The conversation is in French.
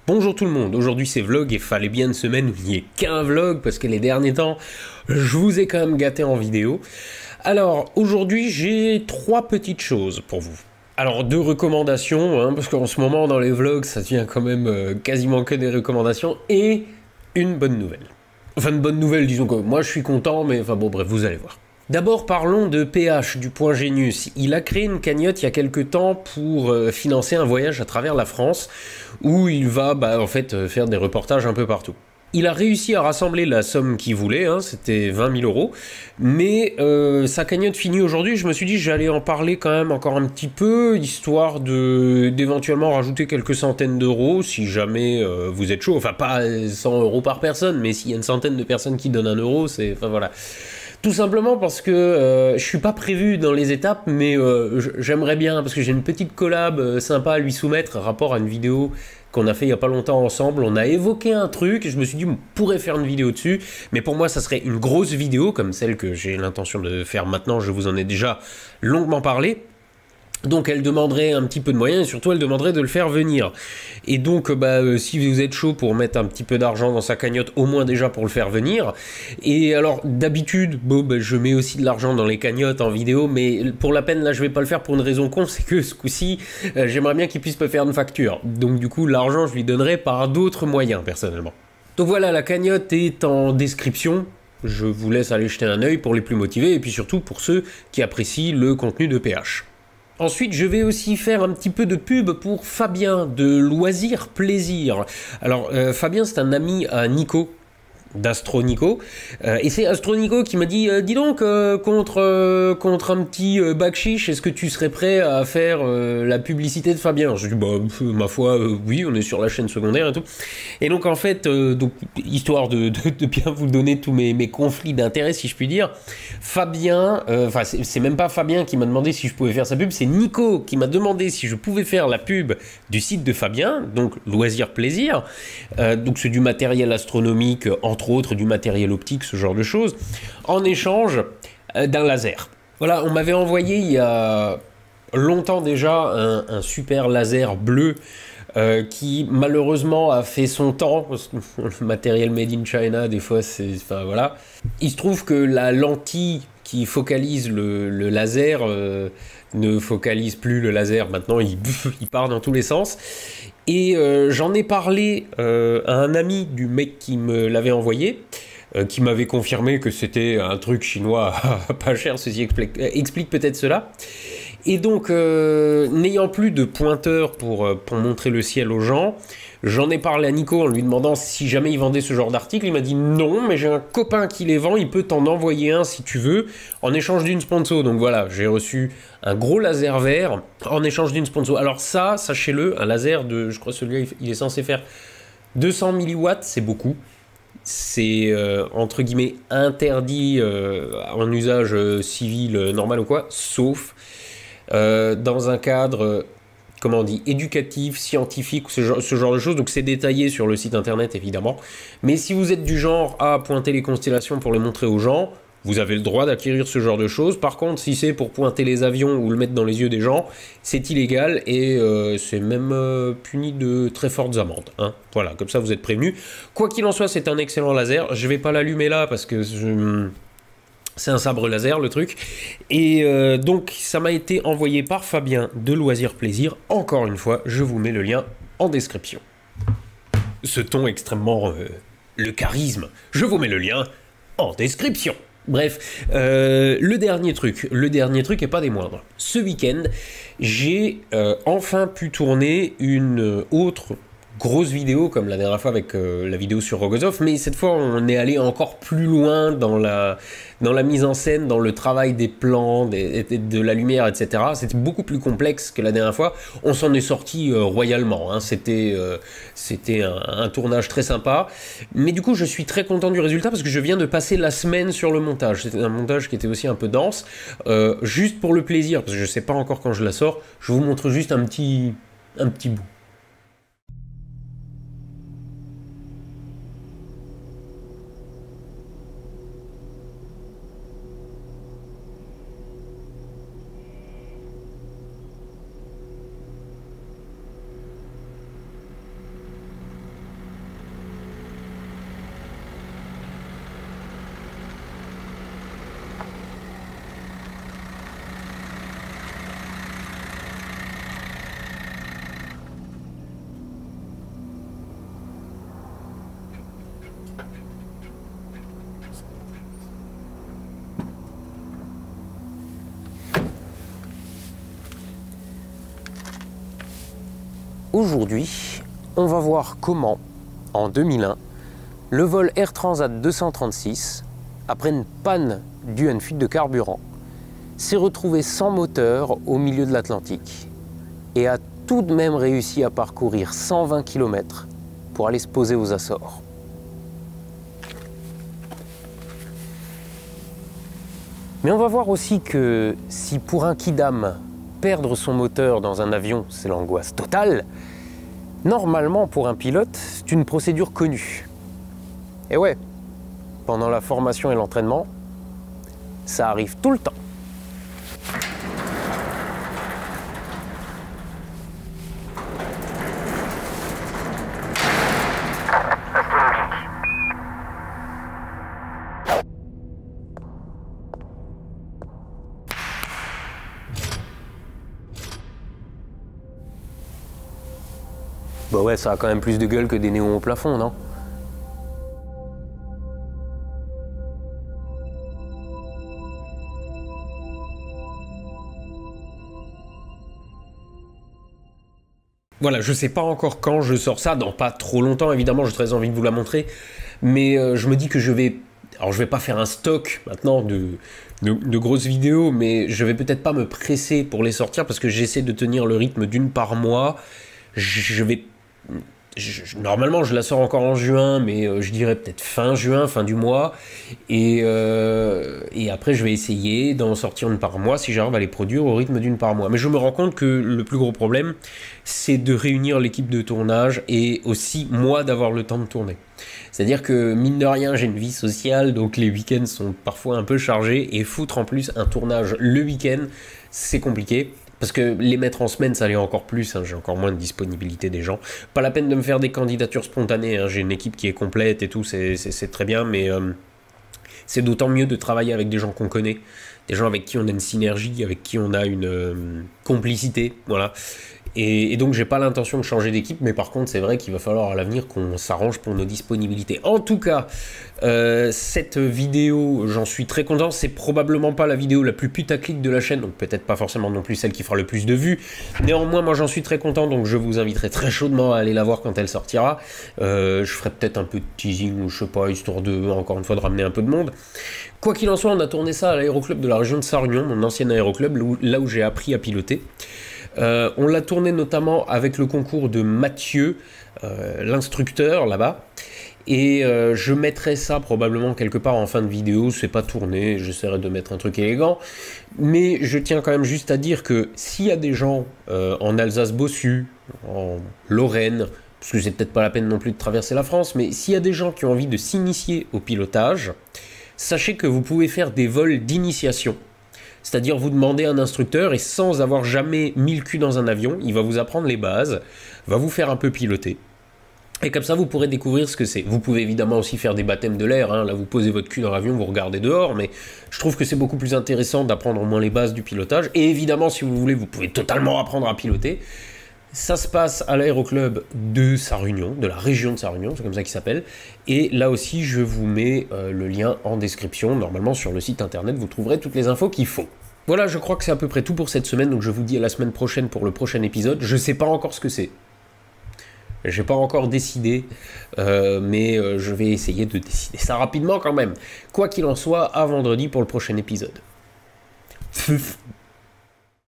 Bonjour tout le monde, aujourd'hui c'est vlog et fallait bien une semaine où il n'y ait qu'un vlog parce que les derniers temps je vous ai quand même gâté en vidéo. Alors aujourd'hui j'ai trois petites choses pour vous. Alors deux recommandations, parce qu'en ce moment dans les vlogs ça devient quand même quasiment que des recommandations, et une bonne nouvelle. Enfin une bonne nouvelle, disons que moi je suis content, mais enfin bon bref, vous allez voir. D'abord parlons de PH, du Point Genius. Il a créé une cagnotte il y a quelques temps pour financer un voyage à travers la France où il va en fait faire des reportages un peu partout. Il a réussi à rassembler la somme qu'il voulait, c'était 20 000 euros, mais sa cagnotte finit aujourd'hui. Je me suis dit j'allais en parler quand même encore un petit peu, histoire d'éventuellement rajouter quelques centaines d'euros si jamais vous êtes chaud. Enfin pas 100 euros par personne, mais s'il y a une centaine de personnes qui donnent un euro, c'est... Enfin voilà. Tout simplement parce que je suis pas prévu dans les étapes, mais j'aimerais bien, parce que j'ai une petite collab sympa à lui soumettre, rapport à une vidéo qu'on a fait il y a pas longtemps ensemble. On a évoqué un truc, et je me suis dit on pourrait faire une vidéo dessus, mais pour moi ça serait une grosse vidéo, comme celle que j'ai l'intention de faire maintenant, je vous en ai déjà longuement parlé. Donc elle demanderait un petit peu de moyens et surtout elle demanderait de le faire venir. Et donc si vous êtes chaud pour mettre un petit peu d'argent dans sa cagnotte, au moins déjà pour le faire venir. Et alors d'habitude, je mets aussi de l'argent dans les cagnottes en vidéo, mais pour la peine là je vais pas le faire pour une raison con, c'est que ce coup-ci j'aimerais bien qu'il puisse me faire une facture. Donc du coup l'argent je lui donnerai par d'autres moyens personnellement. Donc voilà, la cagnotte est en description. Je vous laisse aller jeter un œil pour les plus motivés et puis surtout pour ceux qui apprécient le contenu de PH. Ensuite, je vais aussi faire un petit peu de pub pour Fabien de Loisirs Plaisir. Alors, Fabien, c'est un ami à Nico, d'Astronico, et c'est Astronico qui m'a dit dis donc contre un petit bac chiche, est-ce que tu serais prêt à faire la publicité de Fabien? Je dis ma foi oui, on est sur la chaîne secondaire et tout. Et donc en fait donc histoire de bien vous donner tous mes conflits d'intérêts si je puis dire, Fabien, enfin c'est même pas Fabien qui m'a demandé si je pouvais faire sa pub, c'est Nico qui m'a demandé si je pouvais faire la pub du site de Fabien, donc Loisirs Plaisir. Donc c'est du matériel astronomique, entre autres du matériel optique, ce genre de choses, en échange d'un laser. Voilà, on m'avait envoyé il y a longtemps déjà un super laser bleu qui malheureusement a fait son temps, parce que le matériel made in China, des fois c'est... Enfin voilà. Il se trouve que la lentille qui focalise le laser ne focalise plus le laser, maintenant il part dans tous les sens. Et j'en ai parlé à un ami du mec qui me l'avait envoyé, qui m'avait confirmé que c'était un truc chinois pas cher, ceci explique peut-être cela. Et donc, n'ayant plus de pointeur pour montrer le ciel aux gens, j'en ai parlé à Nico en lui demandant si jamais il vendait ce genre d'article. Il m'a dit non, mais j'ai un copain qui les vend, il peut t'en envoyer un si tu veux, en échange d'une sponsor. Donc voilà, j'ai reçu un gros laser vert en échange d'une sponsor. Alors ça, sachez-le, un laser de, je crois celui-là, il est censé faire 200 milliwatts, c'est beaucoup. C'est entre guillemets interdit en usage civil normal ou quoi, sauf dans un cadre, comment on dit, éducatif, scientifique, ce genre de choses. Donc c'est détaillé sur le site internet évidemment. Mais si vous êtes du genre à pointer les constellations pour les montrer aux gens, vous avez le droit d'acquérir ce genre de choses. Par contre, si c'est pour pointer les avions ou le mettre dans les yeux des gens, c'est illégal et c'est même puni de très fortes amendes. Voilà, comme ça vous êtes prévenus. Quoi qu'il en soit, c'est un excellent laser. Je vais pas l'allumer là parce que c'est un sabre laser le truc. Et donc ça m'a été envoyé par Fabien de Loisirs Plaisir. Encore une fois, je vous mets le lien en description. Ce ton extrêmement... le charisme. Je vous mets le lien en description. Bref, le dernier truc et pas des moindres. Ce week-end, j'ai enfin pu tourner une autre grosse vidéo comme la dernière fois avec la vidéo sur Rogozov, mais cette fois on est allé encore plus loin dans la mise en scène, dans le travail des plans, de la lumière, etc. C'était beaucoup plus complexe que la dernière fois. On s'en est sorti royalement, c'était un tournage très sympa, mais du coup je suis très content du résultat parce que je viens de passer la semaine sur le montage. C'était un montage qui était aussi un peu dense, juste pour le plaisir, parce que je sais pas encore quand je la sors. Je vous montre juste un petit bout. aujourd'hui, on va voir comment, en 2001, le vol Air Transat 236, après une panne due à une fuite de carburant, s'est retrouvé sans moteur au milieu de l'Atlantique et a tout de même réussi à parcourir 120 km pour aller se poser aux Açores. Mais on va voir aussi que si pour un kidam, perdre son moteur dans un avion, c'est l'angoisse totale, normalement pour un pilote, c'est une procédure connue. Et ouais, pendant la formation et l'entraînement, ça arrive tout le temps. Bah ouais, ça a quand même plus de gueule que des néons au plafond, non? Voilà, je sais pas encore quand je sors ça, dans pas trop longtemps évidemment, j'ai très envie de vous la montrer, mais je me dis que je vais... Alors je vais pas faire un stock maintenant de grosses vidéos, mais je vais peut-être pas me presser pour les sortir parce que j'essaie de tenir le rythme d'une par mois. Normalement, je la sors encore en juin, mais je dirais peut-être fin juin, fin du mois. Et après, je vais essayer d'en sortir une par mois si j'arrive à les produire au rythme d'une par mois. Mais je me rends compte que le plus gros problème, c'est de réunir l'équipe de tournage et aussi moi d'avoir le temps de tourner. C'est-à-dire que mine de rien, j'ai une vie sociale, donc les week-ends sont parfois un peu chargés. Et foutre en plus un tournage le week-end, c'est compliqué. Parce que les mettre en semaine, ça l'est encore plus, hein, j'ai encore moins de disponibilité des gens. Pas la peine de me faire des candidatures spontanées, hein, j'ai une équipe qui est complète et tout, c'est très bien, mais c'est d'autant mieux de travailler avec des gens qu'on connaît, des gens avec qui on a une synergie, avec qui on a une complicité, voilà. Et donc j'ai pas l'intention de changer d'équipe, mais par contre c'est vrai qu'il va falloir à l'avenir qu'on s'arrange pour nos disponibilités. En tout cas, cette vidéo, j'en suis très content, c'est probablement pas la vidéo la plus putaclic de la chaîne, donc peut-être pas forcément non plus celle qui fera le plus de vues. Néanmoins, moi j'en suis très content, donc je vous inviterai très chaudement à aller la voir quand elle sortira. Je ferai peut-être un peu de teasing, ou je sais pas, histoire de, encore une fois, de ramener un peu de monde. Quoi qu'il en soit, on a tourné ça à l'aéroclub de la région de Sarre-Union, mon ancien aéroclub, là où j'ai appris à piloter. On l'a tourné notamment avec le concours de Mathieu, l'instructeur là-bas. Et je mettrai ça probablement quelque part en fin de vidéo, c'est pas tourné, j'essaierai de mettre un truc élégant. Mais je tiens quand même juste à dire que s'il y a des gens en Alsace-Bossu, en Lorraine, parce que c'est peut-être pas la peine non plus de traverser la France, mais s'il y a des gens qui ont envie de s'initier au pilotage, sachez que vous pouvez faire des vols d'initiation. C'est-à-dire vous demandez à un instructeur et sans avoir jamais mis le cul dans un avion, il va vous apprendre les bases, va vous faire un peu piloter. Et comme ça, vous pourrez découvrir ce que c'est. Vous pouvez évidemment aussi faire des baptêmes de l'air, hein. Là vous posez votre cul dans l'avion, vous regardez dehors, mais je trouve que c'est beaucoup plus intéressant d'apprendre au moins les bases du pilotage. Et évidemment, si vous voulez, vous pouvez totalement apprendre à piloter. Ça se passe à l'aéroclub de Sarre-Union, de la région de Sarre-Union, c'est comme ça qu'il s'appelle. Et là aussi, je vous mets le lien en description. Normalement, sur le site internet, vous trouverez toutes les infos qu'il faut. Voilà, je crois que c'est à peu près tout pour cette semaine, donc je vous dis à la semaine prochaine pour le prochain épisode. Je sais pas encore ce que c'est. J'ai pas encore décidé, mais je vais essayer de décider ça rapidement quand même. Quoi qu'il en soit, à vendredi pour le prochain épisode.